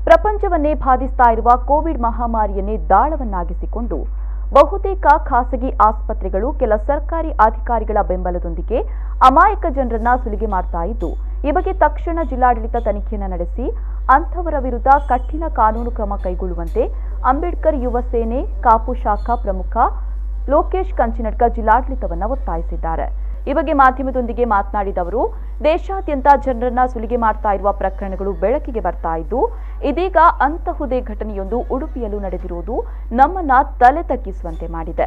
ಪ್ರಪಂಚವನ್ನೇ ಬಾಧಿಸ್ತಾ ಇರುವ ಕೋವಿಡ್ ಮಹಾಮಾರಿಯನ್ನೇ ದಾಳವನ್ನಾಗಿಸಿಕೊಂಡು ಬಹುತೇಕ ಖಾಸಗಿ ಆಸ್ಪತ್ರೆಗಳು ಕೆಲ ಸರ್ಕಾರಿ ಅಧಿಕಾರಿಗಳ ಬೆಂಬಲದೊಂದಿಗೆ ಅಮಾಯಕ ಜನರನ್ನ ಸುಲಿಗೆ ಮಾಡ್ತಾ ಇದ್ದು, ಈ ಬಗ್ಗೆ ತಕ್ಷಣ ಜಿಲ್ಲಾಡಳಿತ ತನಿಖೆಯನ್ನು ನಡೆಸಿ ಅಂಥವರ ವಿರುದ್ಧ ಕಠಿಣ ಕಾನೂನು ಕ್ರಮ ಕೈಗೊಳ್ಳುವಂತೆ ಅಂಬೇಡ್ಕರ್ ಯುವ ಸೇನೆ ಕಾಪು ಶಾಖಾ ಪ್ರಮುಖ ಲೋಕೇಶ್ ಕಂಚಿನಡ್ಕ ಜಿಲ್ಲಾಡಳಿತವನ್ನು ಒತ್ತಾಯಿಸಿದ್ದಾರೆ. ಈ ಬಗ್ಗೆ ಮಾಧ್ಯಮದೊಂದಿಗೆ ಮಾತನಾಡಿದ ಅವರು, ದೇಶಾದ್ಯಂತ ಜನರನ್ನ ಸುಲಿಗೆ ಮಾಡ್ತಾ ಇರುವ ಪ್ರಕರಣಗಳು ಬೆಳಕಿಗೆ ಬರ್ತಾ ಇದ್ದು, ಇದೀಗ ಅಂತಹುದೇ ಘಟನೆಯೊಂದು ಉಡುಪಿಯಲ್ಲೂ ನಡೆದಿರುವುದು ನಮ್ಮನ್ನ ತಲೆ ತಗ್ಗಿಸುವಂತೆ ಮಾಡಿದೆ.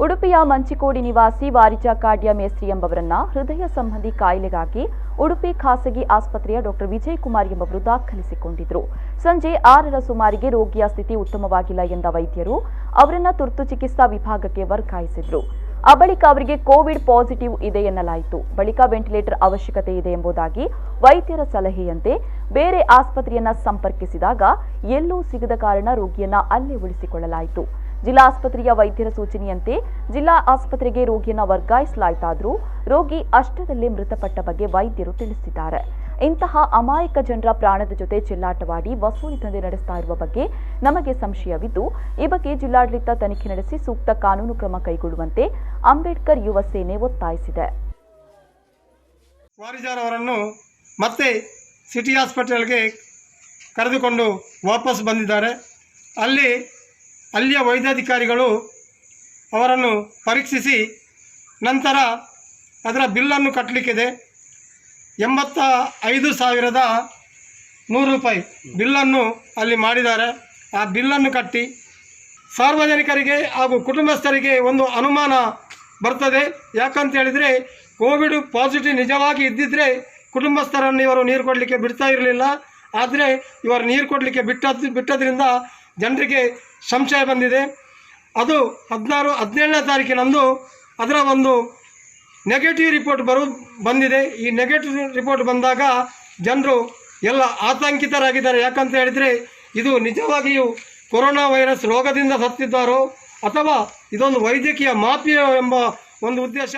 ಉಡುಪಿಯ ಮಂಚಿಕೋಡಿ ನಿವಾಸಿ ವಾರಿಜಾ ಕಾಡ್ಯ ಮೇಸ್ತ್ರಿ ಎಂಬವರನ್ನ ಹೃದಯ ಸಂಬಂಧಿ ಕಾಯಿಲೆಗಾಗಿ ಉಡುಪಿ ಖಾಸಗಿ ಆಸ್ಪತ್ರೆಯ ಡಾಕ್ಟರ್ ವಿಜಯ್ ಕುಮಾರ್ ಎಂಬವರು ದಾಖಲಿಸಿಕೊಂಡಿದ್ರು. ಸಂಜೆ 6ರ ಸುಮಾರಿಗೆ ರೋಗಿಯ ಸ್ಥಿತಿ ಉತ್ತಮವಾಗಿಲ್ಲ ಎಂದ ವೈದ್ಯರು ಅವರನ್ನ ತುರ್ತು ಚಿಕಿತ್ಸಾ ವಿಭಾಗಕ್ಕೆ ವರ್ಗಾಯಿಸಿದ್ರು. ಆ ಬಳಿಕ ಅವರಿಗೆ ಕೋವಿಡ್ ಪಾಸಿಟಿವ್ ಇದೆ ಎನ್ನಲಾಯಿತು. ಬಳಿಕ ವೆಂಟಿಲೇಟರ್ ಅವಶ್ಯಕತೆ ಇದೆ ಎಂಬುದಾಗಿ ವೈದ್ಯರ ಸಲಹೆಯಂತೆ ಬೇರೆ ಆಸ್ಪತ್ರೆಯನ್ನ ಸಂಪರ್ಕಿಸಿದಾಗ ಎಲ್ಲೂ ಸಿಗದ ಕಾರಣ ರೋಗಿಯನ್ನ ಅಲ್ಲೇ ಉಳಿಸಿಕೊಳ್ಳಲಾಯಿತು. ಜಿಲ್ಲಾ ಆಸ್ಪತ್ರೆಯ ವೈದ್ಯರ ಸೂಚನೆಯಂತೆ ಜಿಲ್ಲಾ ಆಸ್ಪತ್ರೆಗೆ ರೋಗಿಯನ್ನ ವರ್ಗಾಯಿಸಲಾಯಿತಾದರೂ ರೋಗಿ ಅಷ್ಟರಲ್ಲೇ ಮೃತಪಟ್ಟ ಬಗ್ಗೆ ವೈದ್ಯರು ತಿಳಿಸಿದ್ದಾರೆ. ಇಂತಹ ಅಮಾಯಕ ಜನರ ಪ್ರಾಣದ ಜೊತೆ ಚೆಲ್ಲಾಟವಾಡಿ ವಸೂಲಿ ದಂಧೆ ನಡೆಸ್ತಾ ಇರುವ ಬಗ್ಗೆ ನಮಗೆ ಸಂಶಯವಿದ್ದು, ಈ ಬಗ್ಗೆ ಜಿಲ್ಲಾಡಳಿತ ತನಿಖೆ ನಡೆಸಿ ಸೂಕ್ತ ಕಾನೂನು ಕ್ರಮ ಕೈಗೊಳ್ಳುವಂತೆ ಅಂಬೇಡ್ಕರ್ ಯುವ ಸೇನೆ ಒತ್ತಾಯಿಸಿದೆ. ವಾರಿಜಾರ್ ಅವರನ್ನು ಮತ್ತೆ ಸಿಟಿ ಹಾಸ್ಪಿಟಲ್ಗೆ ಕರೆದುಕೊಂಡು ವಾಪಸ್ ಬಂದಿದ್ದಾರೆ. ಅಲ್ಲಿಯ ವೈದ್ಯಾಧಿಕಾರಿಗಳು ಅವರನ್ನು ಪರೀಕ್ಷಿಸಿ ನಂತರ ಅದರ ಬಿಲ್ಲನ್ನು ಕಟ್ಟಲಿಕ್ಕಿದೆ. 85,100 ರೂಪಾಯಿ ಬಿಲ್ಲನ್ನು ಅಲ್ಲಿ ಮಾಡಿದ್ದಾರೆ. ಆ ಬಿಲ್ಲನ್ನು ಕಟ್ಟಿ ಸಾರ್ವಜನಿಕರಿಗೆ ಹಾಗೂ ಕುಟುಂಬಸ್ಥರಿಗೆ ಒಂದು ಅನುಮಾನ ಬರ್ತದೆ. ಯಾಕಂತ ಹೇಳಿದರೆ ಕೋವಿಡ್ ಪಾಸಿಟಿವ್ ನಿಜವಾಗಿ ಇದ್ದಿದ್ದರೆ ಕುಟುಂಬಸ್ಥರನ್ನು ಇವರು ನೀರು ಕೊಡಲಿಕ್ಕೆ ಬಿಡ್ತಾ ಇರಲಿಲ್ಲ. ಆದರೆ ಇವರು ನೀರು ಕೊಡಲಿಕ್ಕೆ ಬಿಟ್ಟದ್ರಿಂದ ಜನರಿಗೆ ಸಂಶಯ ಬಂದಿದೆ. ಅದು 17ನೇ ತಾರೀಕಿನಂದು ಅದರ ಒಂದು ನೆಗೆಟಿವ್ ರಿಪೋರ್ಟ್ ಬಂದಿದೆ. ಈ ನೆಗೆಟಿವ್ ರಿಪೋರ್ಟ್ ಬಂದಾಗ ಜನರು ಎಲ್ಲ ಆತಂಕಿತರಾಗಿದ್ದಾರೆ. ಯಾಕಂತ ಹೇಳಿದರೆ ಇದು ನಿಜವಾಗಿಯೂ ಕೊರೋನಾ ವೈರಸ್ ರೋಗದಿಂದ ಸತ್ತಿದ್ದಾರೋ ಅಥವಾ ಇದೊಂದು ವೈದ್ಯಕೀಯ ಮಾಫಿಯಾ ಎಂಬ ಒಂದು ಉದ್ದೇಶ